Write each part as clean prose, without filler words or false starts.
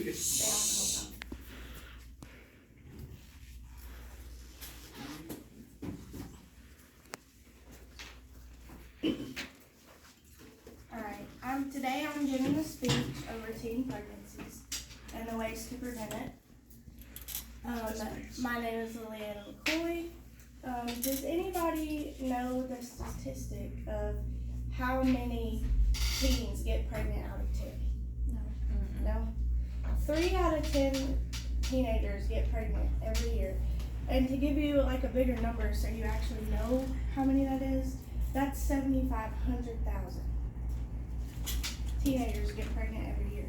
Alright, today I'm giving a speech over teen pregnancies and the ways to prevent it. My name is Liliana McCoy. Does anybody know the statistic of how many teens get pregnant out of 10? No? 3 out of 10 teenagers get pregnant every year. And to give you like a bigger number so you actually know how many that is, that's 7,500,000 teenagers get pregnant every year.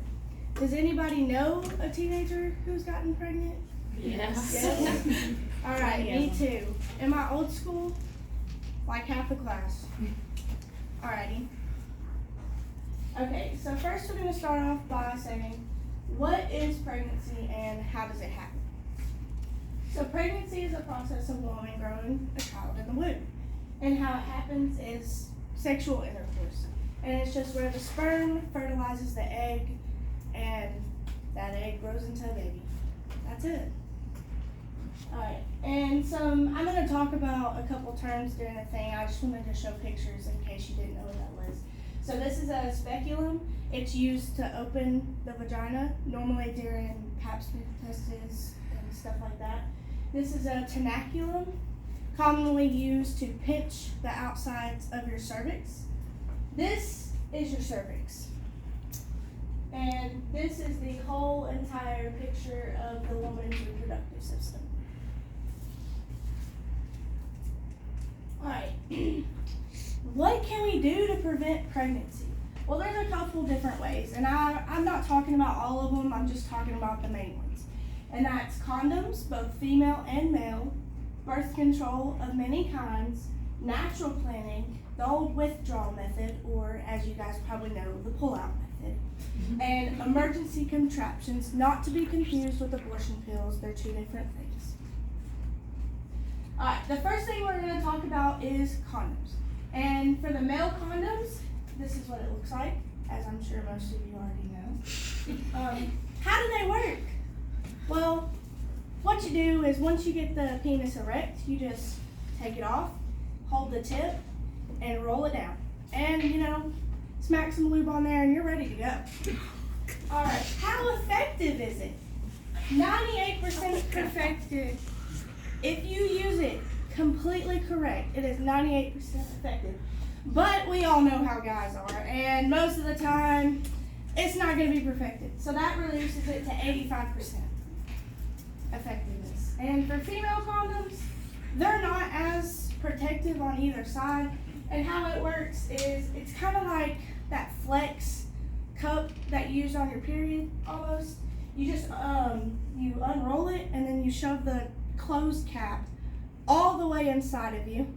Does anybody know a teenager who's gotten pregnant? Yes. All right, me too. In my old school, like half the class. Alrighty. Okay, so first we're going to start off by saying, what is pregnancy and how does it happen? So pregnancy is a process of a woman growing a child in the womb. And how it happens is sexual intercourse. And it's just where the sperm fertilizes the egg and that egg grows into a baby. That's it. Alright, and so I'm going to talk about a couple terms during the thing. I just wanted to show pictures in case you didn't know what that was. So this is a speculum. It's used to open the vagina, normally during pap smear tests and stuff like that. This is a tenaculum, commonly used to pinch the outsides of your cervix. This is your cervix. And this is the whole entire picture of the woman's reproductive system. Alright, what can we do to prevent pregnancy? Well, there's a couple different ways, and I'm not talking about all of them, I'm just talking about the main ones. And that's condoms, both female and male, birth control of many kinds, natural planning, the old withdrawal method, or as you guys probably know, the pull-out method, and emergency contraptions, not to be confused with abortion pills. They're two different things. Alright, the first thing we're going to talk about is condoms. And for the male condoms, this is what it looks like, as I'm sure most of you already know. How do they work? Well, what you do is once you get the penis erect, you just take it off, hold the tip, and roll it down. And, smack some lube on there and you're ready to go. Alright, how effective is it? 98% effective. If you use it completely correct, it is 98% effective. But we all know how guys are, and most of the time, it's not going to be perfected. So that reduces it to 85% effectiveness. And for female condoms, they're not as protective on either side. And how it works is it's kind of like that flex cup that you use on your period almost. You just you unroll it and then you shove the closed cap all the way inside of you,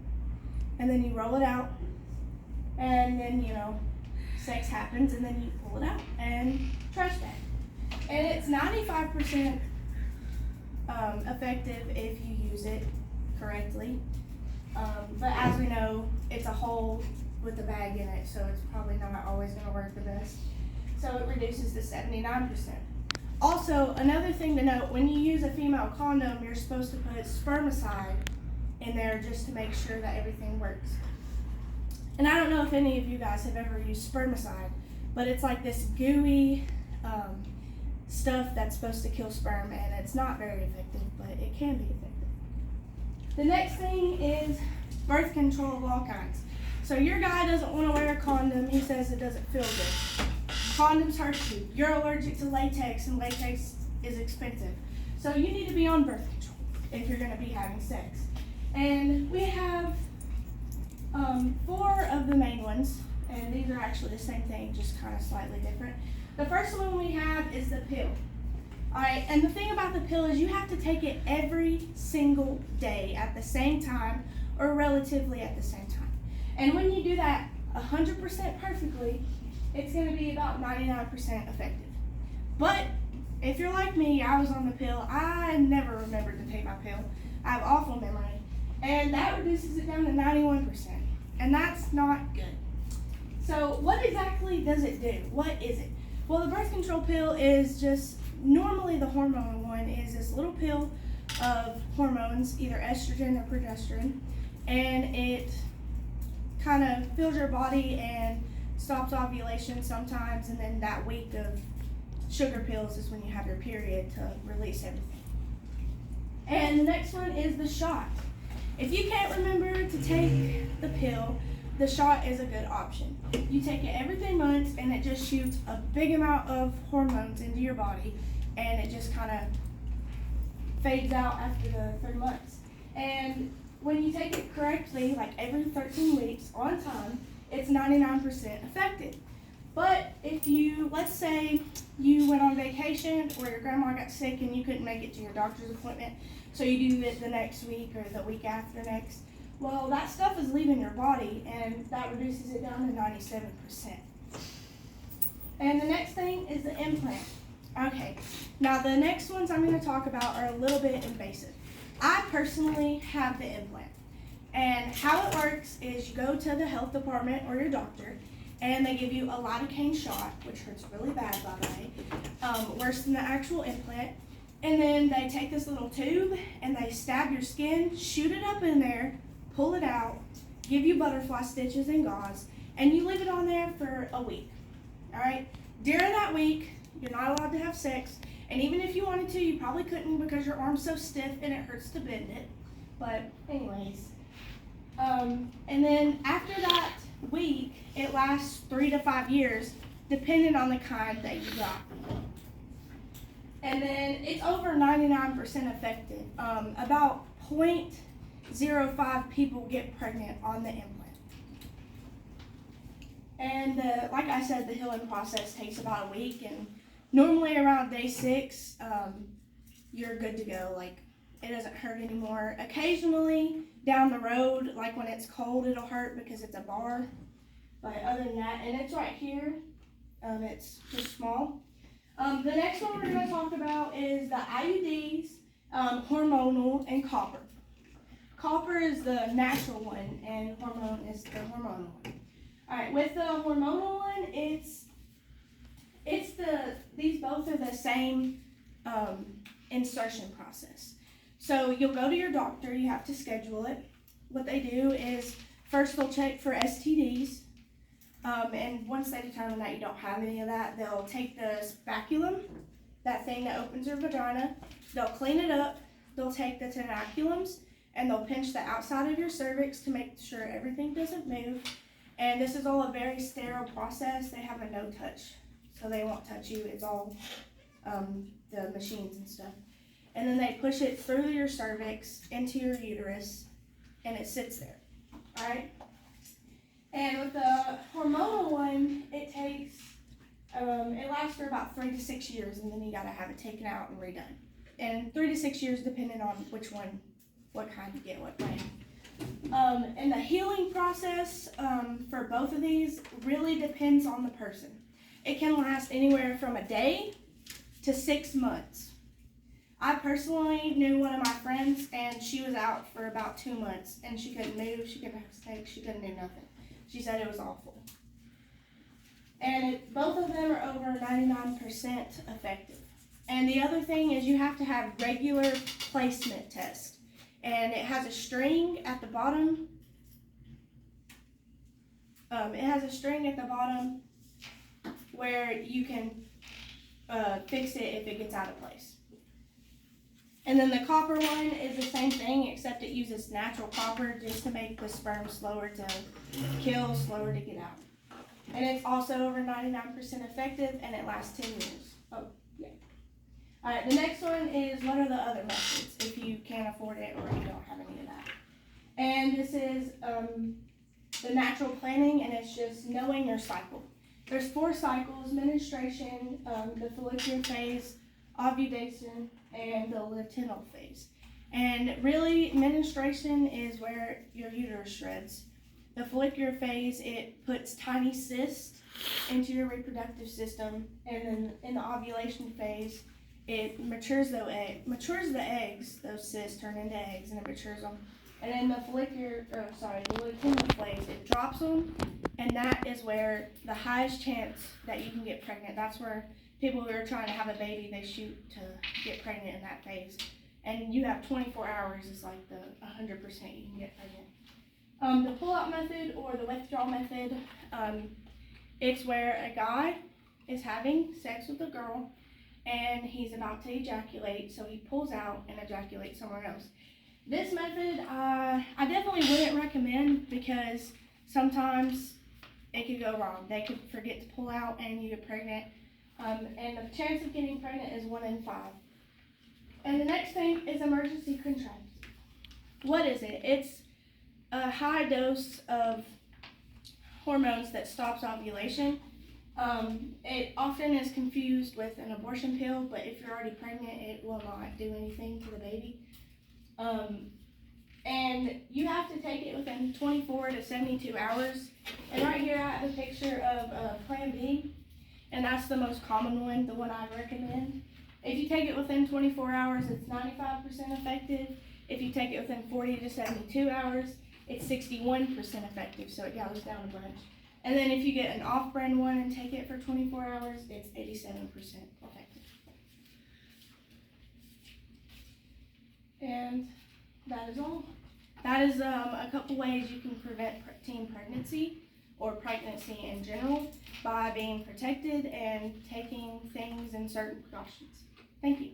and then you roll it out, and then sex happens, and then you pull it out and trash bag. And it's 95% effective if you use it correctly. But as we know, it's a hole with a bag in it, so it's probably not always going to work the best. So it reduces to 79%. Also, another thing to note, when you use a female condom, you're supposed to put spermicide in there just to make sure that everything works. And I don't know if any of you guys have ever used spermicide, but it's like this gooey stuff that's supposed to kill sperm, and it's not very effective, but it can be effective. The next thing is birth control of all kinds. So your guy doesn't want to wear a condom. He says it doesn't feel good. Condoms hurt you. You're allergic to latex, and latex is expensive. So you need to be on birth control if you're going to be having sex. And we have 4 of the main ones, and these are actually the same thing, just kind of slightly different. The first one we have is the pill. Alright, and the thing about the pill is you have to take it every single day at the same time, or relatively at the same time. And when you do that 100% perfectly, it's going to be about 99% effective. But if you're like me, I was on the pill. I never remembered to take my pill. I have awful memory. And that reduces it down to 91%. And that's not good. So what exactly does it do? What is it? Well, the birth control pill is just normally the hormonal one is this little pill of hormones, either estrogen or progesterone, and it kind of fills your body and stops ovulation sometimes, and then that week of sugar pills is when you have your period to release everything. And the next one is the shot. If you can't remember to take the pill, the shot is a good option. You take it every 3 months, and it just shoots a big amount of hormones into your body, and it just kind of fades out after the 3 months. And when you take it correctly, like every 13 weeks on time, it's 99% effective. But if you, let's say you went on vacation or your grandma got sick and you couldn't make it to your doctor's appointment, so you do it the next week or the week after next, well, that stuff is leaving your body, and that reduces it down to 97%. And the next thing is the implant. Okay, now the next ones I'm going to talk about are a little bit invasive. I personally have the implant, and how it works is you go to the health department or your doctor, and they give you a lidocaine shot, which hurts really bad, by the way, worse than the actual implant. And then they take this little tube and they stab your skin, shoot it up in there, pull it out, give you butterfly stitches and gauze, and you leave it on there for a week. All right? During that week, you're not allowed to have sex, and even if you wanted to, you probably couldn't because your arm's so stiff and it hurts to bend it. But anyways, and then after that week, it lasts 3 to 5 years, depending on the kind that you got. And then it's over 99% effective. About 0.05 people get pregnant on the implant. And like I said, the healing process takes about a week, and normally around day 6, you're good to go. Like, it doesn't hurt anymore. Occasionally, down the road, like when it's cold, it'll hurt because it's a bar. But other than that, and it's right here, it's just small. The next one we're going to talk about is the IUDs, hormonal, and copper. Copper is the natural one, and hormone is the hormonal one. All right, with the hormonal one, these both are the same insertion process. So you'll go to your doctor, you have to schedule it. What they do is first they'll check for STDs, and once they determine that you don't have any of that, they'll take the speculum, that thing that opens your vagina, they'll clean it up, they'll take the tenaculums, and they'll pinch the outside of your cervix to make sure everything doesn't move. And this is all a very sterile process. They have a no-touch, so they won't touch you. It's all the machines and stuff. And then they push it through your cervix into your uterus, and it sits there, all right? And with the hormonal one, it takes, it lasts for about 3 to 6 years, and then you gotta have it taken out and redone. And 3 to 6 years depending on which one, what kind you get, what brand. And the healing process for both of these really depends on the person. It can last anywhere from a day to 6 months. I personally knew one of my friends, and she was out for about 2 months, and she couldn't move, she couldn't have sex, she couldn't do nothing. She said it was awful. And both of them are over 99% effective. And the other thing is you have to have regular placement tests. And it has a string at the bottom. It has a string at the bottom where you can fix it if it gets out of place. And then the copper one is the same thing, except it uses natural copper just to make the sperm slower to kill, slower to get out. And it's also over 99% effective, and it lasts 10 years. Oh, yeah. All right, the next one is what are the other methods if you can't afford it or you don't have any of that. And this is the natural planning, and it's just knowing your cycle. There's 4 cycles: menstruation, the follicular phase, ovulation, and the luteal phase. And really, menstruation is where your uterus shreds. The follicular phase, it puts tiny cysts into your reproductive system, and then in the ovulation phase, it matures the eggs. Those cysts turn into eggs, and it matures them. And in the luteal phase, it drops them, and that is where the highest chance that you can get pregnant. That's where people who are trying to have a baby, they shoot to get pregnant in that phase. And you have 24 hours is like the 100% you can get pregnant. The pull-out method or the withdrawal method, it's where a guy is having sex with a girl and he's about to ejaculate, so he pulls out and ejaculates somewhere else. This method, I definitely wouldn't recommend because sometimes it could go wrong. They could forget to pull out and you get pregnant. And the chance of getting pregnant is 1 in 5. And the next thing is emergency contraception. What is it? It's a high dose of hormones that stops ovulation. It often is confused with an abortion pill, but if you're already pregnant, it will not do anything to the baby. And you have to take it within 24 to 72 hours. And right here I have a picture of Plan B, and that's the most common one, the one I recommend. If you take it within 24 hours, it's 95% effective. If you take it within 40 to 72 hours, it's 61% effective, so it goes down a bunch. And then if you get an off-brand one and take it for 24 hours, it's 87% effective. And that is all. That is a couple ways you can prevent teen pregnancy or pregnancy in general by being protected and taking things and certain precautions. Thank you.